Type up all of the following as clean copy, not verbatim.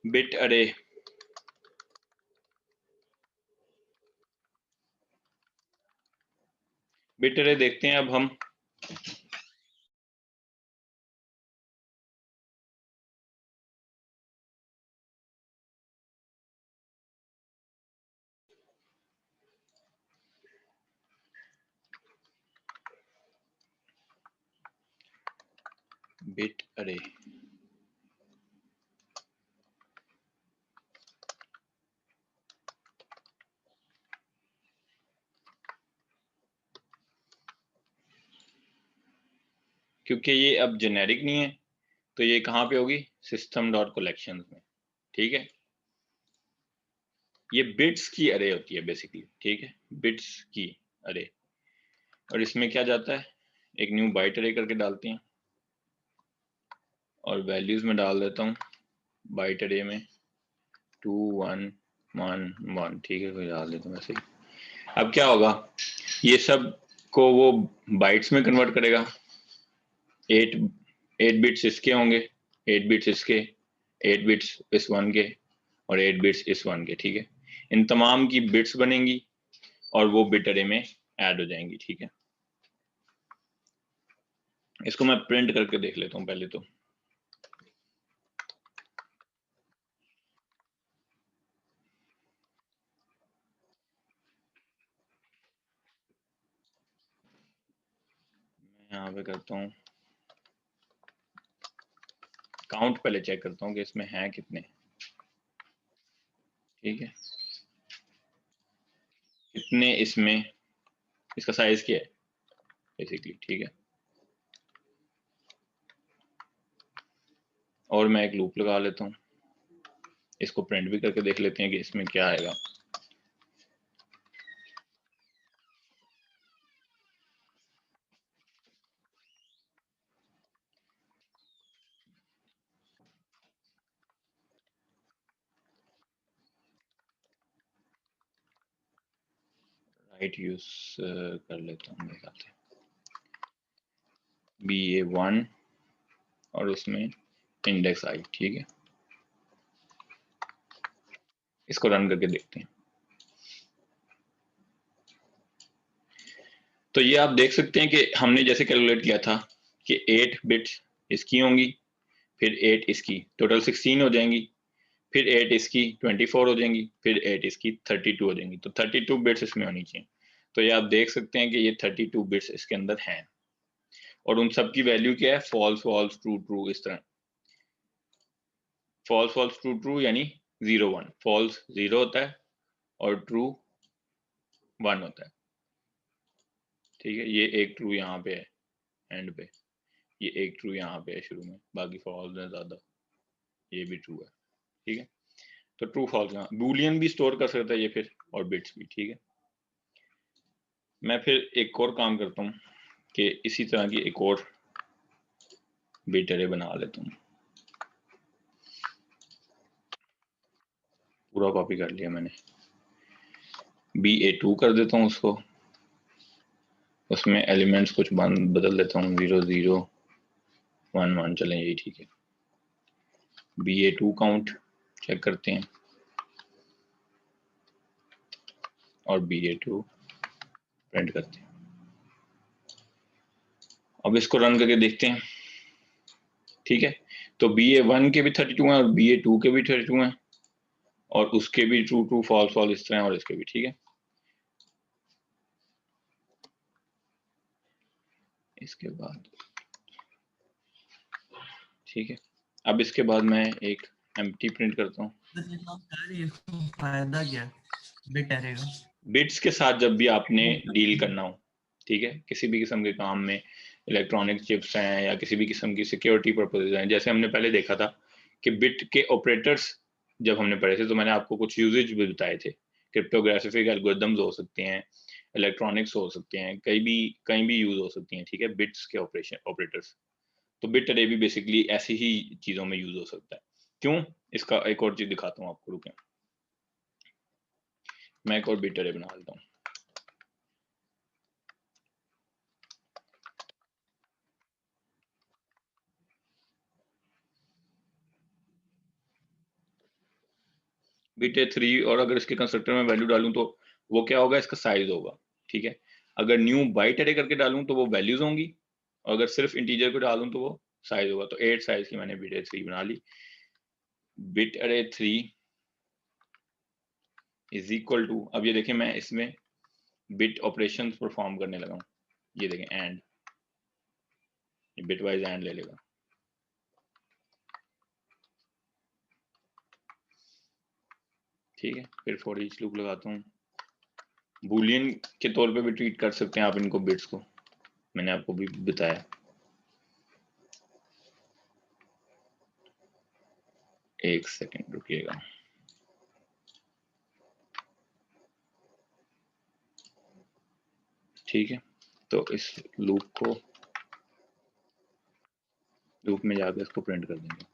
Bit अरे, bit अरे देखते हैं अब हम। बिट अरे, क्योंकि ये अब जेनेरिक नहीं है तो ये कहाँ पे होगी, सिस्टम डॉट कलेक्शन में। ठीक है, ये बिट्स की अरे होती है बेसिकली। ठीक है, बिट्स की अरे, और इसमें क्या जाता है, एक न्यू बाइट अरे करके डालते हैं और वैल्यूज में डाल देता हूँ बाइट अरे में 2 1 1 1। ठीक है, कोई डाल देता हूँ वैसे ही। अब क्या होगा, ये सब को वो बाइट्स में कन्वर्ट करेगा। 8 बिट्स इसके होंगे, 8 बिट्स इसके, 8 बिट्स इस वन के, और 8 बिट्स इस वन के। ठीक है, इन तमाम की बिट्स बनेंगी और वो बिट अरे में ऐड हो जाएंगी। ठीक है, इसको मैं प्रिंट करके देख लेता हूँ पहले तो। मैं यहाँ पे करता हूँ काउंट, पहले चेक करता हूँ कि इसमें हैं कितने। ठीक है, कितने इसमें, इसका साइज क्या है बेसिकली। ठीक है, और मैं एक लूप लगा लेता हूँ, इसको प्रिंट भी करके देख लेते हैं कि इसमें क्या आएगा। राइट यूज कर लेता हूँ मेरे ख्याल से, BA1 और उसमें इंडेक्स आई। ठीक है, इसको रन करके देखते हैं। तो ये आप देख सकते हैं कि हमने जैसे कैलकुलेट किया था कि 8 बिट्स इसकी होंगी, फिर 8 इसकी, टोटल 16 हो जाएंगी, फिर 8 इसकी 24 हो जाएंगी, फिर 8 इसकी 32 हो जाएंगी। तो 32 बिट्स इसमें होनी चाहिए। तो ये आप देख सकते हैं कि ये 32 बिट्स इसके अंदर हैं, और उन सब की वैल्यू क्या है, फॉल्स फॉल्स ट्रू ट्रू, इस तरह। फॉल्स फॉल्स ट्रू ट्रू यानी 0 1, फॉल्स 0 होता है और ट्रू 1 होता है। ठीक है, ये एक ट्रू यहाँ पे है एंड पे, ये एक ट्रू यहाँ पे है शुरू में, बाकी फॉल्स है ज्यादा, ये भी ट्रू है। ठीक है, तो ट्रू फॉल्स यहाँ बूलियन भी स्टोर कर सकता है ये फिर, और बिट्स भी। ठीक है, मैं फिर एक और काम करता हूँ कि इसी तरह की एक और बिट अरे बना लेता हूँ। पूरा कॉपी कर लिया मैंने, BA2 कर देता हूँ उसको, उसमें एलिमेंट्स कुछ बदल देता हूँ, 0 0 1 1 चलें, यही ठीक है। BA2 काउंट चेक करते हैं और BA2 प्रिंट करते हैं। अब इसको रन करके देखते हैं। ठीक है, तो BA1 के भी 32 हैं और BA2 के भी 32 हैं, और उसके भी ट्रू ट्रू फॉल्स फॉल्स इस तरह, और इसके भी। ठीक है, इसके बाद ठीक है, अब इसके बाद मैं एक एम्प्टी प्रिंट करता हूँ। फायदा क्या बिट अरे का? बिट्स के साथ जब भी आपने डील करना हो, ठीक है, किसी भी किस्म के काम में, इलेक्ट्रॉनिक चिप्स हैं या किसी भी किस्म की सिक्योरिटी पर्पजेज हैं, जैसे हमने पहले देखा था कि बिट के ऑपरेटर्स जब हमने पढ़े थे तो मैंने आपको कुछ यूजेज भी बताए थे। क्रिप्टोग्राफिक एल्गोरिदम्स हो सकते हैं, इलेक्ट्रॉनिक्स हो सकते हैं, कहीं भी यूज हो सकती हैं। ठीक है, बिट्स के ऑपरेटर्स, तो बिट अरे भी बेसिकली ऐसी ही चीजों में यूज हो सकता है। क्यों, इसका एक और चीज दिखाता हूँ आपको, रुकें, मैं एक और बिट अरे बना लेता हूँ। बिट ए 3 और अगर इसके कंस्ट्रक्टर में वैल्यू डालूं तो वो क्या होगा, इसका साइज होगा। ठीक है, अगर न्यू बाइट अरे करके डालूं तो वो वैल्यूज होंगी, और अगर सिर्फ इंटीजर को डालूं तो वो साइज होगा। तो 8 साइज की मैंने बिट ए 3 बना ली। बिट अरे 3 इज इक्वल टू, अब ये देखें मैं इसमें बिट ऑपरेशन परफॉर्म करने लगा हूं। ये देखें एंड, बिट वाइज एंड ले लेगा। ठीक है, फिर फॉर ईच लूप लगाता हूँ। बूलियन के तौर पे भी ट्रीट कर सकते हैं आप इनको, बिट्स को, मैंने आपको भी बताया। एक सेकंड रुकिएगा। ठीक है, तो इस लूप में जाकर इसको प्रिंट कर देंगे।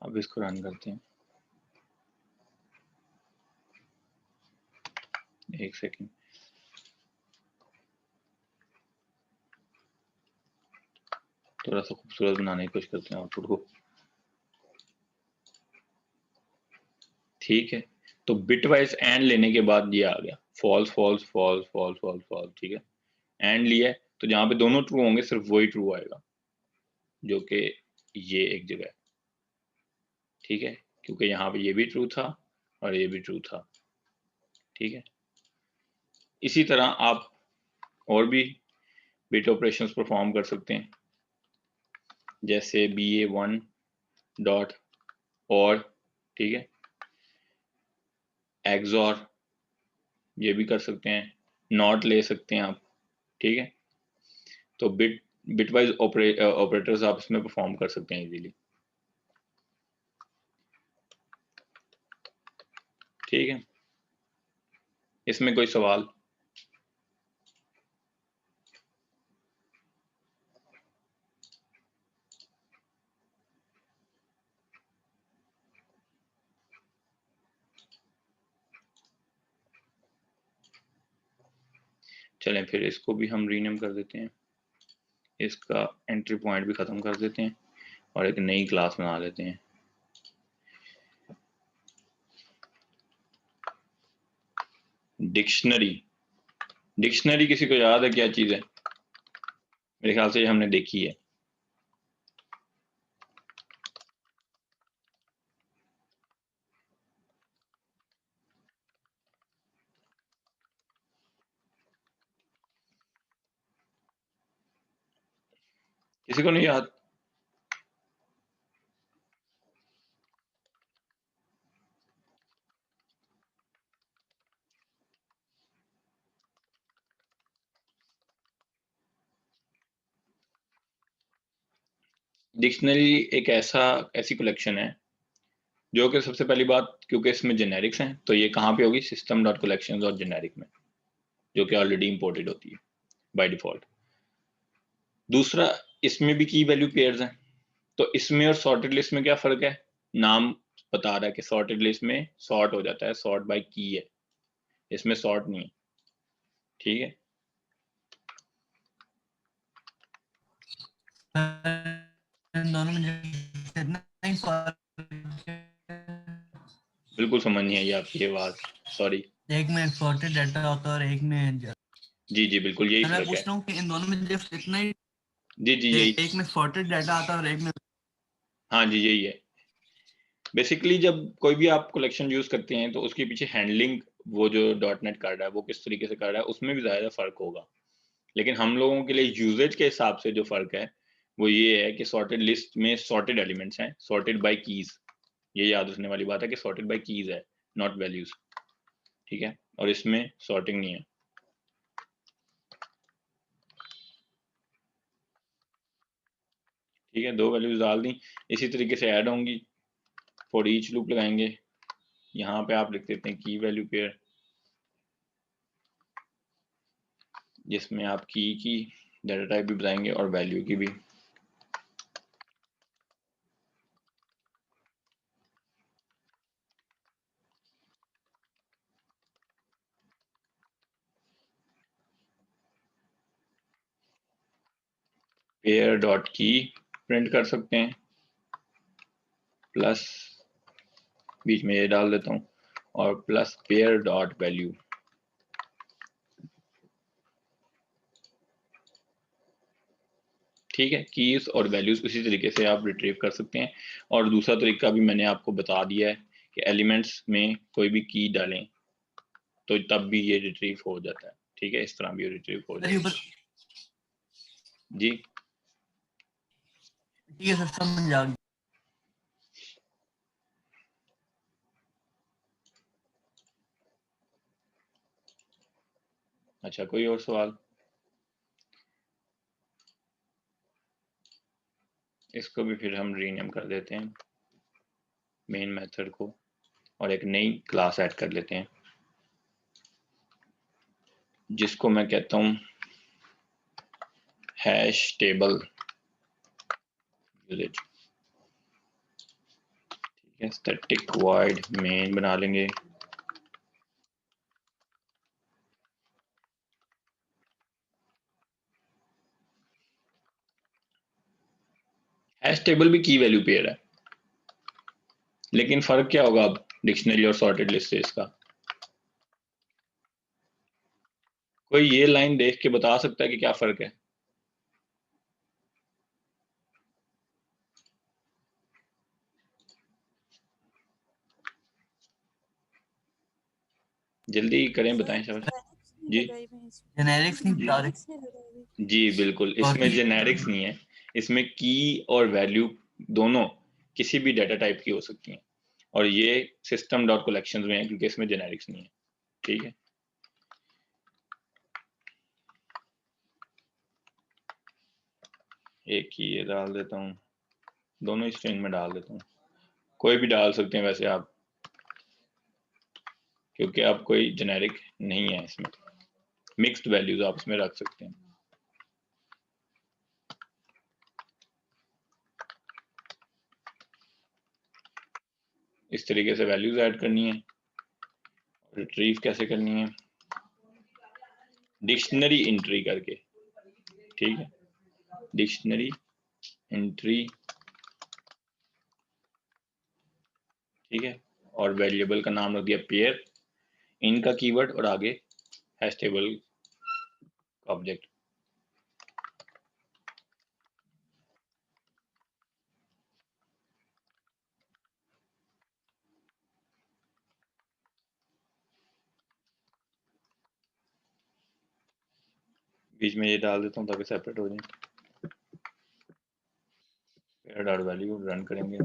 अब इसको रन करते हैं। एक सेकंड, थोड़ा सा खूबसूरत बनाने की कोशिश करते हैं आउटपुट को। ठीक है, तो बिट वाइज एंड लेने के बाद ये आ गया false false false false false false. ठीक है, एंड लिया है तो जहां पे दोनों ट्रू होंगे सिर्फ वही ट्रू आएगा, जो कि ये एक जगह है। ठीक है, क्योंकि यहाँ पे ये भी ट्रू था और ये भी ट्रू था। ठीक है, इसी तरह आप और भी बिट ऑपरेशंस परफॉर्म कर सकते हैं, जैसे BA1 डॉट और, ठीक है, एक्सॉर, ये भी कर सकते हैं, नॉट ले सकते हैं आप। ठीक है, तो बिट वाइज ऑपरेटर्स आप इसमें परफॉर्म कर सकते हैं इजीली। ठीक है, इसमें कोई सवाल? चलें फिर इसको भी हम रीनेम कर देते हैं, इसका एंट्री पॉइंट भी ख़त्म कर देते हैं और एक नई क्लास बना लेते हैं। डिक्शनरी, डिक्शनरी किसी को याद है क्या चीज़ है? मेरे ख्याल से ये हमने देखी है। किसी को नहीं याद? डिक्शनरी एक ऐसी कलेक्शन है जो कि सबसे पहली बात, क्योंकि इसमें जेनेरिक्स हैं तो ये कहाँ पे होगी, सिस्टम डॉट कलेक्शन और जेनेरिक में, जो कि ऑलरेडी इंपोर्टेड होती है बाय डिफॉल्ट। दूसरा, इसमें भी की वैल्यू पेयर्स हैं, तो इसमें और सॉर्टेड लिस्ट में क्या फर्क है? नाम बता रहा है कि सॉर्टेड लिस्ट में सॉर्ट हो जाता है, सॉर्ट बाय की है, इसमें सॉर्ट नहीं है। ठीक है, इन दोनों में इतना ही फर्क है। बिल्कुल समझ नहीं आई आपकी ये बात, सॉरी। एक में सॉर्टेड डाटा होता है और एक में जी जी बिल्कुल यही मैं फर्क पूछ है। रहा हूँ कि इन दोनों में जस्ट इतना ही, जी जी यही, एक में सॉर्टेड डाटा आता है और एक में। हाँ जी यही है। बेसिकली जब कोई भी आप कलेक्शन यूज करते हैं तो उसके पीछे हैंडलिंग, वो जो डॉट नेट कर रहा है वो किस तरीके से कर रहा है, उसमें भी ज़्यादा फर्क होगा। लेकिन हम लोगों के लिए यूजेज के हिसाब से जो फर्क है वो ये है कि सॉर्टेड लिस्ट में सॉर्टेड एलिमेंट्स हैं, सॉर्टेड बाय कीज। ये याद रखने वाली बात है कि सॉर्टेड बाय कीज है, नॉट वैल्यूज। ठीक है, और इसमें सॉर्टिंग नहीं है। ठीक है, दो वैल्यूज डाल दी, इसी तरीके से ऐड होंगी। फॉर ईच लूप लगाएंगे, यहाँ पे आप लिख देते हैं की वैल्यू पेयर, जिसमें आप की डाटा टाइप भी बताएंगे और वैल्यू की भी। पेयर डॉट की प्रिंट कर सकते हैं, प्लस बीच में ये डाल देता हूँ, और प्लस पेयर डॉट वैल्यू। ठीक है, कीज और वैल्यूज उसी तरीके से आप रिट्रीव कर सकते हैं। और दूसरा तरीका भी मैंने आपको बता दिया है कि एलिमेंट्स में कोई भी की डालें तो तब भी ये रिट्रीव हो जाता है। ठीक है, इस तरह भी रिट्रीव हो जाता है। जी ठीक है सर, समझ आ गया। अच्छा, कोई और सवाल? इसको भी फिर हम रीनेम कर देते हैं मेन मेथड को, और एक नई क्लास ऐड कर लेते हैं जिसको मैं कहता हूँ हैश टेबल यूजेज। ठीक है, स्टैटिक वॉइड मेन बना लेंगे। हैश टेबल भी की वैल्यू पेयर है, लेकिन फर्क क्या होगा अब डिक्शनरी और सॉर्टेड लिस्ट से इसका? कोई ये लाइन देख के बता सकता है कि क्या फर्क है? जल्दी करें, बताएं शाबाश। जी जेनेरिक्स नहीं बता रहे। जी बिल्कुल, इसमें जेनेरिक्स नहीं है, इसमें की और वैल्यू दोनों किसी भी डाटा टाइप की हो सकती हैं, और ये सिस्टम डॉट कलेक्शन में है क्योंकि इसमें जेनेरिक्स नहीं है। ठीक है, एक ही ये डाल देता हूँ, दोनों ही स्ट्रिंग में डाल देता हूँ, कोई भी डाल सकते हैं वैसे आप, क्योंकि आप कोई जेनेरिक नहीं है इसमें, मिक्स्ड वैल्यूज आप इसमें रख सकते हैं। इस तरीके से वैल्यूज ऐड करनी है। रिट्रीव कैसे करनी है? डिक्शनरी एंट्री करके। ठीक है, डिक्शनरी एंट्री। ठीक है, और वेरिएबल का नाम रख दिया पेयर, इनका कीवर्ड और आगे हैश टेबल का ऑब्जेक्ट। बीच में ये डाल देता हूँ ताकि सेपरेट हो जाए। पेयर डॉट वैल्यू रन करेंगे।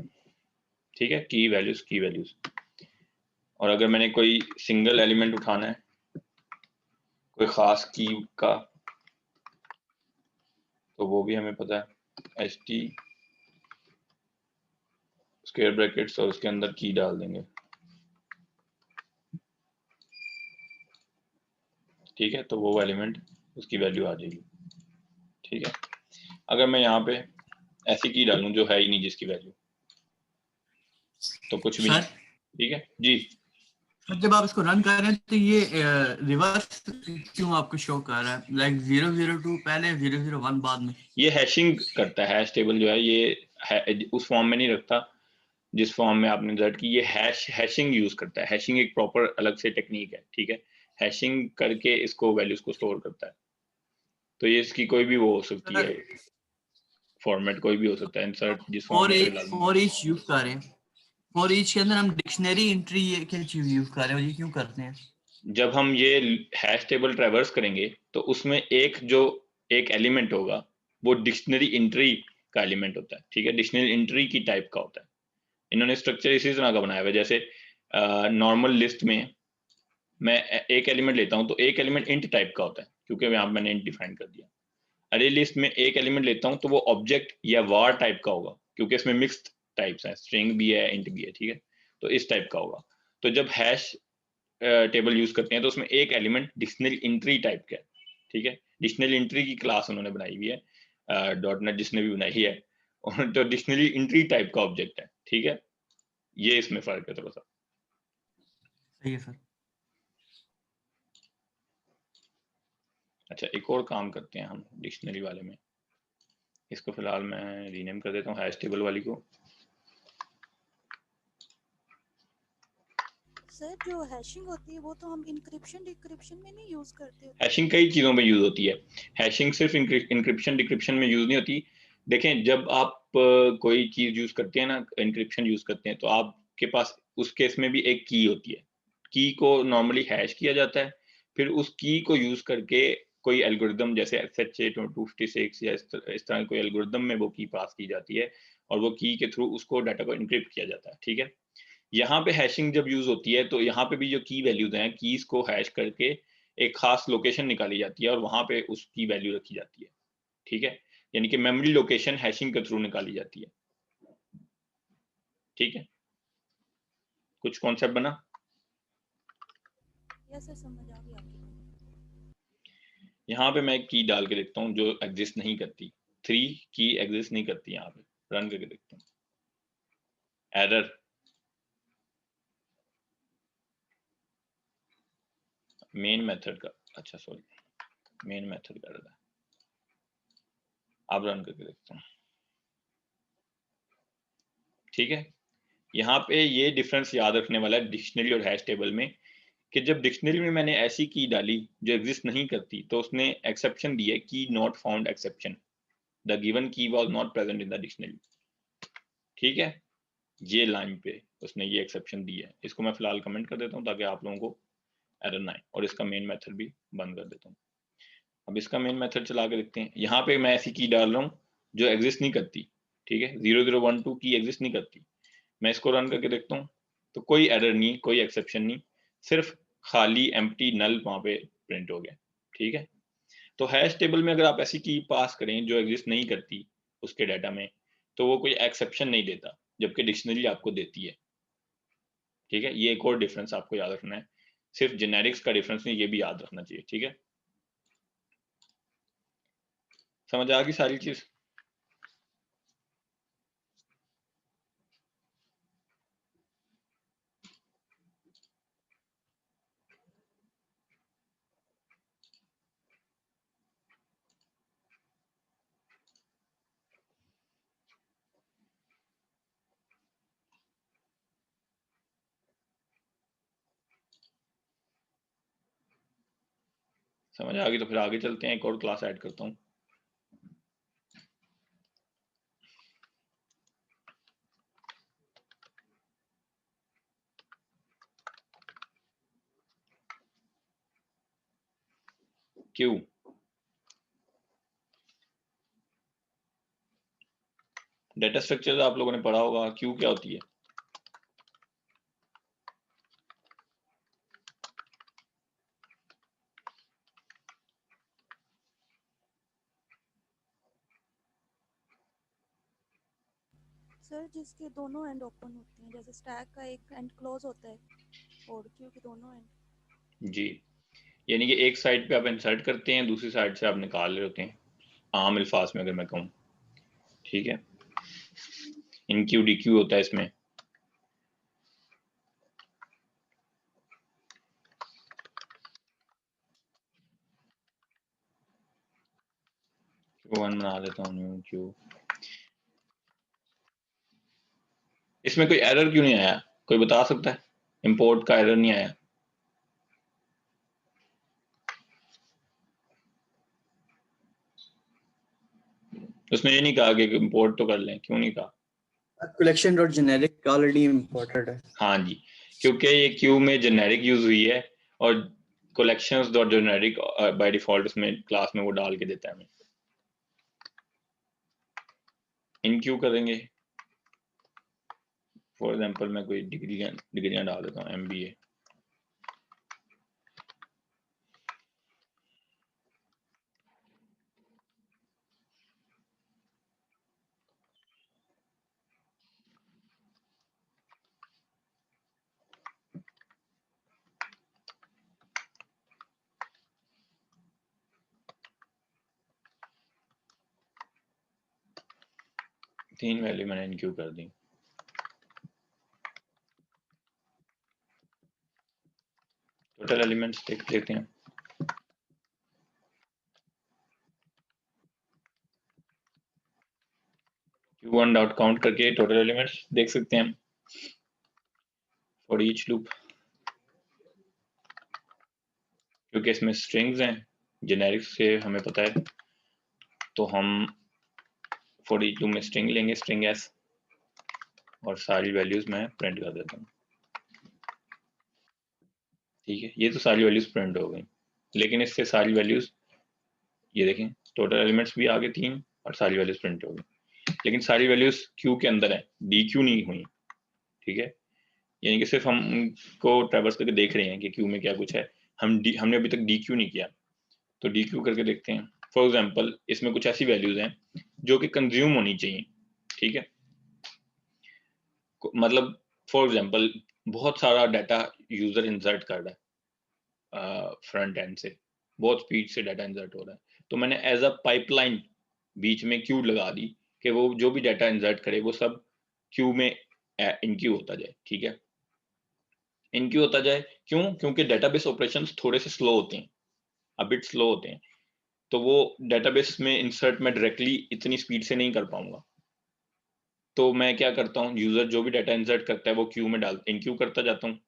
ठीक है, की वैल्यूज की वैल्यूज, और अगर मैंने कोई सिंगल एलिमेंट उठाना है कोई खास की का, तो वो भी हमें पता है, एच टी स्क्वायर ब्रैकेट्स और उसके अंदर की डाल देंगे। ठीक है, तो वो एलिमेंट उसकी वैल्यू आ जाएगी। ठीक है, अगर मैं यहाँ पे ऐसी की डालूं जो है ही नहीं जिसकी वैल्यू, तो कुछ भी नहीं। ठीक है जी, जब आप इसको रन कर रहे हैं तो ये रिवर्स क्यों आपको शो कर रहा है, लाइक 002 पहले 001 बाद में? ये हैशिंग करता है, हैश टेबल जो है ये उस फॉर्म में नहीं रखता जिस फॉर्म में आपने रिजल्ट की, ये हैशिंग यूज करता है। हैशिंग एक प्रॉपर अलग से टेक्निक है। ठीक है, हैशिंग करके इसको वैल्यूज को स्टोर करता है। तो ये इसकी कोई भी वो हो सकती है, फॉर्मेट कोई भी हो सकता है, इंसर्ट जिस फॉर्म में डालना। फॉर ईच यूज कर रहे हैं, फॉर ईच के अंदर हम डिक्शनरी एंट्री क्या चीज यूज कर रहे हैं, ये क्यों करते हैं? जब हम ये हैश टेबल ट्रैवर्स करेंगे तो उसमें एक एलिमेंट होगा, वो डिक्शनरी एंट्री का एलिमेंट होता है। ठीक है, डिक्शनरी एंट्री की टाइप का होता है। इन्होंने स्ट्रक्चर इसी तरह का बनाया हुआ है, जैसे नॉर्मल लिस्ट में मैं एक एलिमेंट लेता हूं तो एक एलिमेंट इंट टाइप का होता है, क्योंकि यहाँ मैंने इंट डिफाइन कर दिया। अरे लिस्ट में एक एलिमेंट लेता हूं तो वो ऑब्जेक्ट या वार टाइप का होगा, क्योंकि इसमें मिक्स्ड टाइप्स हैं, स्ट्रिंग भी है इंट भी है। ठीक है, तो इस टाइप का होगा। तो जब हैश टेबल यूज करते हैं तो उसमें एक एलिमेंट डिक्शनरी एंट्री टाइप का है। ठीक है, डिक्शनरी एंट्री की क्लास उन्होंने बनाई हुई है, डॉट नेट जिसने भी बनाई है, और तो डिक्शनरी एंट्री टाइप का ऑब्जेक्ट है। ठीक है, ये इसमें फर्क है थोड़ा सा। सही है सर। अच्छा, एक और काम करते हैं हम डिक्शनरी वाले में, इसको फिलहाल मैं रीनेम कर देता हूँ हैश टेबल वाली को। सर जो हैशिंग होती है वो तो हम इंक्रिप्शन डिक्रिप्शन में नहीं यूज करते होते। हैशिंग कई चीज़ों में यूज होती है, हैशिंग सिर्फ इंक्रिप्शन डिक्रिप्शन में यूज नहीं होती। देखें, जब आप कोई चीज़ यूज करते हैं ना, इंक्रिप्शन यूज करते हैं, तो आपके पास उस केस में भी एक की होती है। की को नॉर्मली हैश किया जाता है, फिर उस की को यूज करके कोई एल्गोरिदम जैसे SHA-256 या इस तरह कोई एल्गोरिदम में वो की पास की जाती है, और वो की के थ्रू उसको डाटा को इनक्रिप्ट किया जाता है। ठीक है, यहाँ पे हैशिंग जब यूज होती है तो यहाँ पे भी जो की वैल्यूज हैं, कीज को हैश करके एक खास लोकेशन निकाली जाती है और वहां पे उसकी वैल्यू रखी जाती है। ठीक है, यानी कि मेमोरी लोकेशन हैशिंग के थ्रू निकाली जाती है। ठीक है, कुछ कॉन्सेप्ट बना? यस सर, समझ आ गई आपकी। यहाँ पे मैं एक की डाल के देखता हूँ जो एग्जिस्ट नहीं करती। 3 की एग्जिस्ट नहीं करती। यहाँ पे रन करके देखता हूँ, एरर। मेन मेथड का, अच्छा सॉरी, मेन मेथड का एरर है। अब रन करके देखता हूँ। ठीक है, यहाँ पे ये डिफरेंस याद रखने वाला है डिक्शनरी और हैश टेबल में, कि जब डिक्शनरी में मैंने ऐसी की डाली जो एग्जिस्ट नहीं करती तो उसने एक्सेप्शन दी है, key not found exception, the given key was not present in the dictionary. ठीक है, ये लाइन पे उसने ये एक्सेप्शन दी है। इसको मैं फिलहाल कमेंट कर देता हूँ ताकि आप लोगों को एरर ना आए, और इसका मेन मेथड भी बंद कर देता हूँ। अब इसका मेन मेथड चला के देखते हैं। यहाँ पे मैं ऐसी की डाल रहा हूँ जो एग्जिस्ट नहीं करती। ठीक है, 0012 की एग्जिस्ट नहीं करती। मैं इसको रन करके देखता हूँ तो कोई एरर नहीं, कोई एक्सेप्शन नहीं, सिर्फ खाली एम्प्टी नल वहां पे प्रिंट हो गया। ठीक है, तो हैश टेबल में अगर आप ऐसी की पास करें जो एग्जिस्ट नहीं करती उसके डाटा में, तो वो कोई एक्सेप्शन नहीं देता, जबकि डिक्शनरी आपको देती है। ठीक है, ये एक और डिफरेंस आपको याद रखना है, सिर्फ जेनेरिक्स का डिफरेंस नहीं, ये भी याद रखना चाहिए। ठीक है, समझ आ गई सारी चीज? समझ आ गई तो फिर आगे चलते हैं, एक और क्लास ऐड करता हूँ। क्यू, डेटा स्ट्रक्चर आप लोगों ने पढ़ा होगा, क्यू क्या होती है? सर जिसके दोनों एंड ओपन होते हैं, जैसे स्टैक का एक एंड क्लोज होता है और क्यू के दोनों एंड। जी, यानी कि एक साइड पे आप इंसर्ट करते हैं, दूसरी साइड से आप निकाल रहे होते हैं, आम अल्फाज में अगर मैं कहूँ। ठीक है, इन क्यू डी क्यू होता है इसमें। Q1 बना देता हूँ, न्यू क्यू। इसमें कोई एरर क्यों नहीं आया, कोई बता सकता है? इंपोर्ट का एरर नहीं आया। उसने ये नहीं कहा कि इंपोर्ट तो कर लें, क्यों नहीं कहा? Collection dot generic already imported है। हाँ जी, क्योंकि ये क्यू में जेनेरिक यूज हुई है, और collections dot generic by default उसमें क्लास में वो डाल के देता है हमें। इन क्यू करेंगे, फॉर एग्जांपल मैं कोई डिग्रियां डाल देता हूँ, MBA। तीन वैल्यू मैंने इन क्यू कर दी। टोटल एलिमेंट्स देख लेते हैं। वन डॉट काउंट करके टोटल एलिमेंट्स देख सकते हैं फॉर ईच लूप, क्योंकि इसमें स्ट्रिंग्स हैं जेनेरिक से हमें पता है, तो हम फॉर ईच लूप में स्ट्रिंग लेंगे, स्ट्रिंग एस, और सारी वैल्यूज मैं प्रिंट कर देता हूँ। ठीक है, ये तो सारी वैल्यूज प्रिंट हो गई, लेकिन इससे सारी वैल्यूज ये देखें टोटल एलिमेंट्स भी आ गए 3 और सारी वैल्यूज प्रिंट हो गई, लेकिन सारी वैल्यूज क्यू के अंदर है, डी क्यू नहीं हुई। ठीक है, यानी कि सिर्फ हम उनको ट्रैवर्स करके देख रहे हैं कि क्यू में क्या कुछ है, हमने अभी तक डी क्यू नहीं किया। तो डी क्यू करके देखते हैं। फॉर एग्जाम्पल इसमें कुछ ऐसी वैल्यूज हैं जो कि कंज्यूम होनी चाहिए। ठीक है, मतलब फॉर एग्जाम्पल बहुत सारा डाटा यूजर इंसर्ट कर रहा है फ्रंट एंड से, बहुत स्पीड से डाटा इंसर्ट हो रहा है, तो मैंने एज अ पाइपलाइन बीच में क्यू लगा दी कि वो जो भी डाटा इंसर्ट करे वो सब क्यू में इनक्यू होता जाए। ठीक है, इनक्यू होता जाए क्यों? क्योंकि डेटाबेस ऑपरेशंस थोड़े से स्लो होते हैं, अ बिट स्लो होते हैं, तो वो डेटाबेस में इंसर्ट मैं डायरेक्टली इतनी स्पीड से नहीं कर पाऊंगा। तो मैं क्या करता हूँ, यूजर जो भी डाटा इंसर्ट करता है वो क्यू में इनक्यू करता जाता हूँ,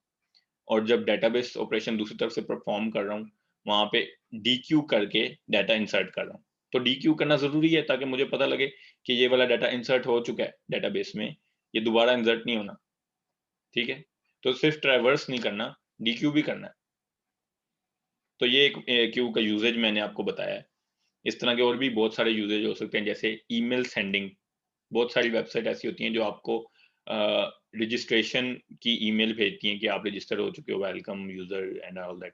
और जब डेटाबेस ऑपरेशन दूसरी तरफ से परफॉर्म कर रहा हूँ वहां पे डी क्यू करके डाटा इंसर्ट कर रहा हूँ। तो डी क्यू करना जरूरी है ताकि मुझे पता लगे कि ये वाला डाटा इंसर्ट हो चुका है डेटाबेस में, ये दोबारा इंसर्ट नहीं होना। ठीक है, तो सिर्फ ट्रैवर्स नहीं करना, डी क्यू भी करना है। तो ये एक क्यू का यूजेज मैंने आपको बताया है। इस तरह के और भी बहुत सारे यूजेज हो सकते हैं, जैसे ईमेल सेंडिंग। बहुत सारी वेबसाइट ऐसी होती हैं जो आपको रजिस्ट्रेशन की ईमेल भेजती हैं कि आप रजिस्टर हो चुके हो, welcome user and all that,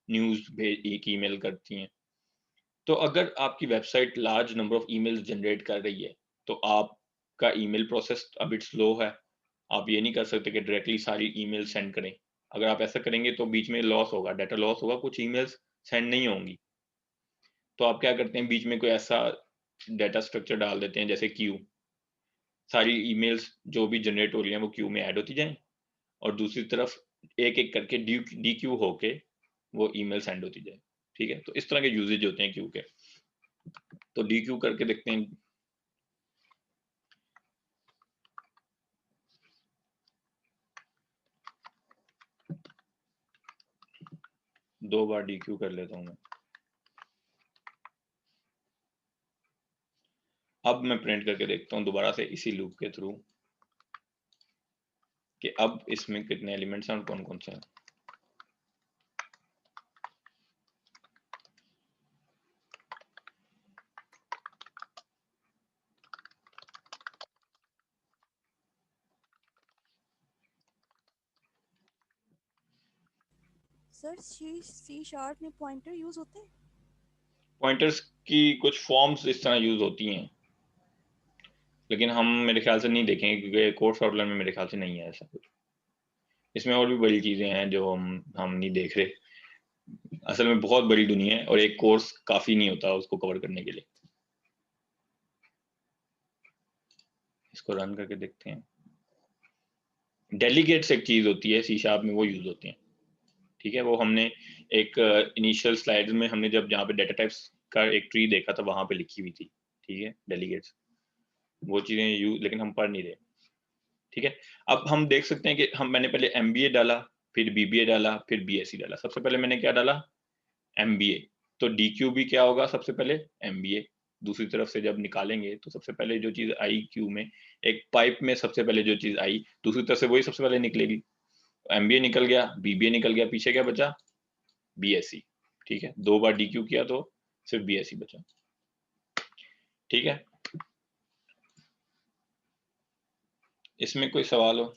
news भेज एक ईमेल करती हैं। तो अगर आपकी website large number of emails generate कर रही है तो आपका email process a bit slow है। आप ये नहीं कर सकते कि डायरेक्टली सारी ईमेल सेंड करें। अगर आप ऐसा करेंगे तो बीच में लॉस होगा, डाटा लॉस होगा, कुछ ईमेल्स सेंड नहीं होंगी। तो आप क्या करते हैं, बीच में कोई ऐसा डाटा स्ट्रक्चर डाल देते हैं जैसे क्यू, सारी ईमेल्स जो भी जनरेट हो रही हैं वो क्यू में ऐड होती जाएं, और दूसरी तरफ एक एक करके डी क्यू होके वो ईमेल सेंड होती जाए। ठीक है, तो इस तरह के यूजेज होते हैं क्यू के। तो डी क्यू करके देखते हैं। दो बार डी क्यू कर लेता हूं मैं। अब मैं प्रिंट करके देखता हूं दोबारा से इसी लूप के थ्रू कि अब इसमें कितने एलिमेंट्स हैं और कौन कौन से हैं। सर सी शार्प में पॉइंटर यूज होते हैं? पॉइंटर्स की कुछ फॉर्म्स इस तरह यूज होती हैं, लेकिन हम मेरे ख्याल से नहीं देखेंगे क्योंकि कोर्स आउटलाइन में मेरे ख्याल से नहीं है ऐसा कुछ। इसमें और भी बड़ी चीजें हैं जो हम नहीं देख रहे। असल में बहुत बड़ी दुनिया है और एक कोर्स काफी नहीं होता उसको कवर करने के लिए। इसको रन करके देखते हैं। डेलीगेट्स एक चीज होती है सी शार्प में, वो यूज होती हैं। ठीक है, वो हमने एक इनिशियल स्लाइड में हमने जब जहाँ पे डाटा टाइप्स का एक ट्री देखा था वहां पे लिखी हुई थी। ठीक है, डेलीगेट्स, वो चीजें यूज, लेकिन हम पढ़ नहीं रहे। ठीक है, अब हम देख सकते हैं कि मैंने पहले MBA डाला, फिर BBA डाला, फिर BSc डाला। सबसे पहले मैंने क्या डाला, MBA। तो DQ भी क्या होगा, सबसे पहले MBA। दूसरी तरफ से जब निकालेंगे तो सबसे पहले जो चीज आई क्यू में, एक पाइप में सबसे पहले जो चीज आई दूसरी तरफ से वही सबसे पहले निकलेगी। MBA निकल गया, BBA निकल गया, पीछे क्या बचा, BSc। ठीक है, दो बार DQ किया तो सिर्फ BSc बचा। ठीक है, इसमें कोई सवाल हो?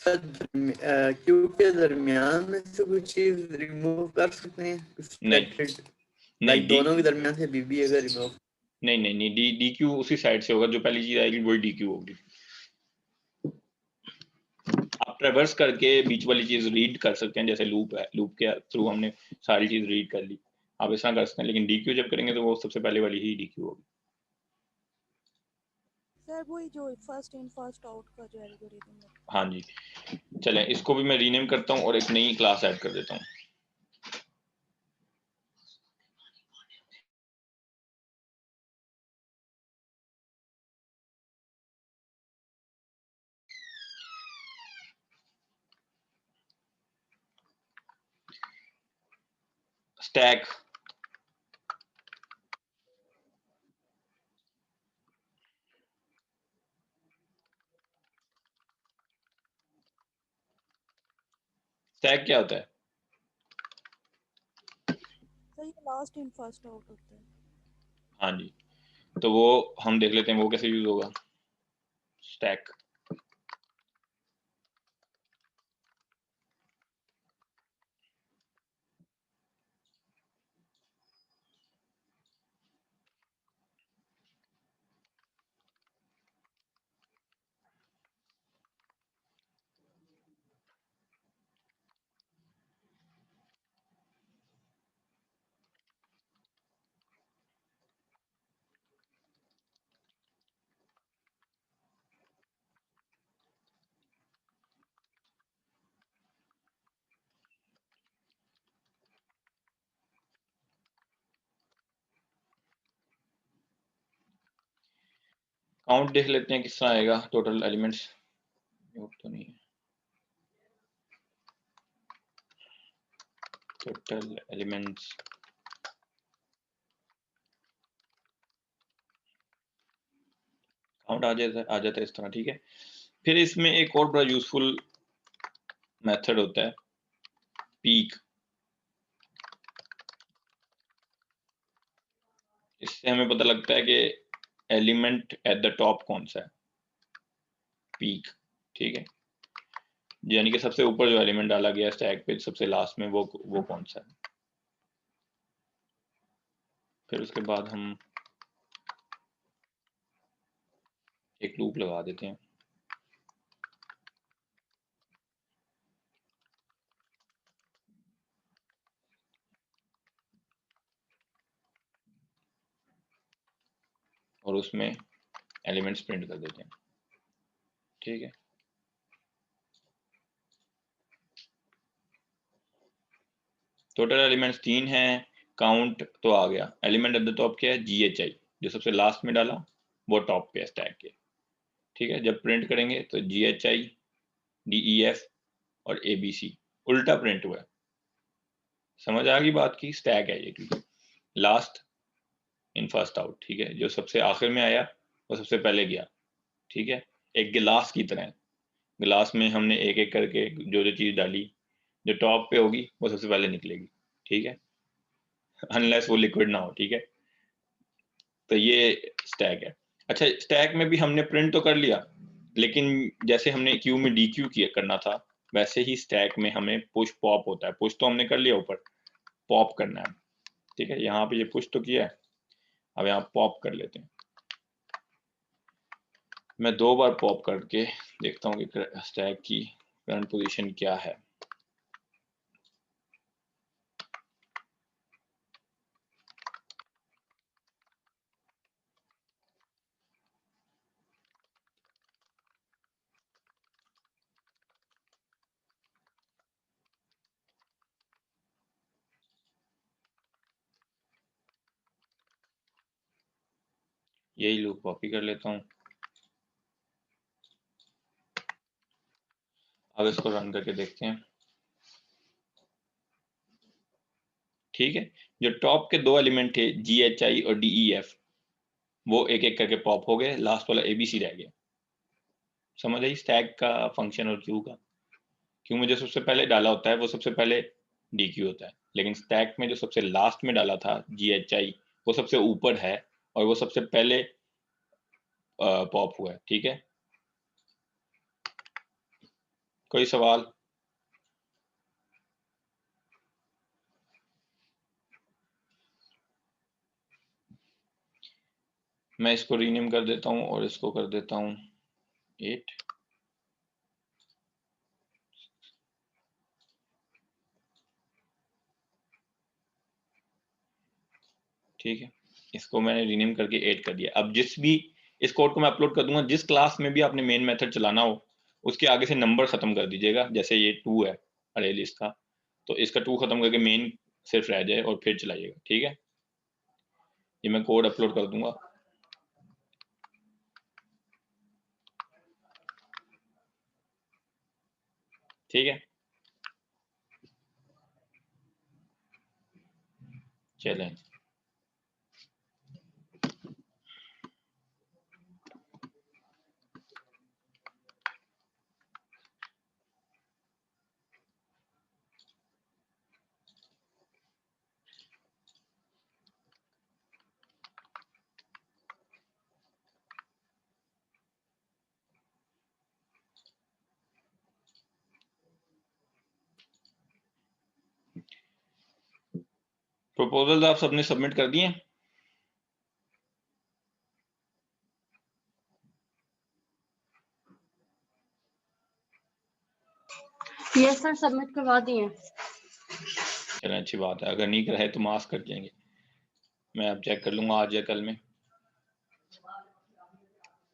सर क्यू के दरमियान में से कोई चीज रिमूव कर सकते हैं? नहीं लाइक डी दोनों के दरमियान से बीबी अगर रिमूव, नहीं DQ उसी साइड से होगा, जो पहली चीज आएगी वही DQ होगी। आप ट्रेवर्स करके बीच वाली चीज रीड कर सकते हैं, जैसे लूप है, लूप के थ्रू हमने सारी चीज रीड कर ली, आप ऐसा कर सकते हैं। लेकिन DQ जब करेंगे तो वो सबसे पहले वाली ही DQ होगी। सर वही जो फर्स्ट इन फर्स्ट आउट का जो एल्गोरिथम है। हाँ जी, चलें इसको भी मैं रीनेम करता हूँ और एक नई क्लास ऐड कर देता हूँ। स्टैक स्टैक क्या होता है? सर ये लास्ट इन फर्स्ट आउट होता है। हाँ जी, तो वो हम देख लेते हैं वो कैसे यूज होगा। स्टैक काउंट देख लेते हैं किस तरह आएगा। टोटल एलिमेंट्स तो नहीं है, टोटल एलिमेंट्स काउंट आ जाता है इस तरह, ठीक है। फिर इसमें एक और बड़ा यूजफुल मेथड होता है पीक। इससे हमें पता लगता है कि एलिमेंट एट द टॉप कौन सा है, पीक, ठीक है। यानी कि सबसे ऊपर जो एलिमेंट डाला गया स्टैक पे सबसे लास्ट में वो कौन सा है। फिर उसके बाद हम एक लूप लगा देते हैं। और उसमें एलिमेंट्स प्रिंट कर देते हैं, ठीक है। टोटल एलिमेंट्स 3 हैं, काउंट तो आ गया। एलिमेंट एट द टॉप क्या है, GHI, जो सबसे लास्ट में डाला वो टॉप पे है स्टैक के, ठीक है। जब प्रिंट करेंगे तो GHI, DEF और ABC उल्टा प्रिंट हुआ है। समझ आ गई बात की? स्टैक है ये, क्योंकि लास्ट इन फर्स्ट आउट, ठीक है। जो सबसे आखिर में आया वो सबसे पहले गया, ठीक है। एक गिलास की तरह, गिलास में हमने एक एक करके जो जो चीज डाली, जो टॉप पे होगी वो सबसे पहले निकलेगी, ठीक है, अनलेस वो लिक्विड ना हो, ठीक है। तो ये स्टैक है। अच्छा, स्टैक में भी हमने प्रिंट तो कर लिया, लेकिन जैसे हमने क्यू में DQ किया करना था, वैसे ही स्टैक में हमें पुश पॉप होता है। पुश तो हमने कर लिया, ऊपर पॉप करना है, ठीक है। यहाँ पे ये पुश तो किया है, अब यहाँ पॉप कर लेते हैं। मैं 2 बार पॉप करके देखता हूँ कि स्टैक की करंट पोजीशन क्या है। यही लूप कॉपी कर लेता हूँ, अब इसको रन करके देखते हैं, ठीक है। जो टॉप के 2 एलिमेंट थे GHI और DEF, वो एक एक करके पॉप हो गए, लास्ट वाला ABC रह गया। समझ आई स्टैक का फंक्शन और क्यू का? क्यू में जो सबसे पहले डाला होता है वो सबसे पहले DQ होता है, लेकिन स्टैक में जो सबसे लास्ट में डाला था GHI, वो सबसे ऊपर है और वो सबसे पहले पॉप हुआ है, ठीक है। कोई सवाल? मैं इसको रीनेम कर देता हूँ और इसको कर देता हूँ 8, ठीक है। इसको मैंने रीनेम करके 8 कर दिया। अब जिस भी इस कोड को मैं अपलोड कर दूंगा, जिस क्लास में भी आपने मेन मेथड चलाना हो उसके आगे से नंबर खत्म कर दीजिएगा। जैसे ये 2 है अरे लिस्ट का, तो इसका 2 खत्म करके मेन सिर्फ रह जाए और फिर चलाइएगा, ठीक है। ये मैं कोड अपलोड कर दूंगा। ठीक है, चलें, प्रपोजल आप सबने सबमिट कर दिए? यस सर, सबमिट करवा दिए। चलें, अच्छी बात है। अगर नहीं कराए तो माफ कर देंगे, मैं अब चेक कर लूंगा आज या कल में।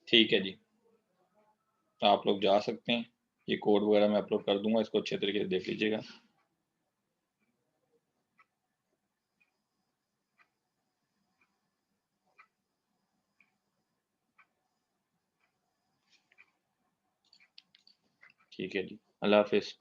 ठीक है जी, आप लोग जा सकते हैं। ये कोड वगैरह मैं अपलोड कर दूंगा, इसको अच्छे तरीके से देख लीजिएगा। ठीक है जी, अल्लाह हाफिज।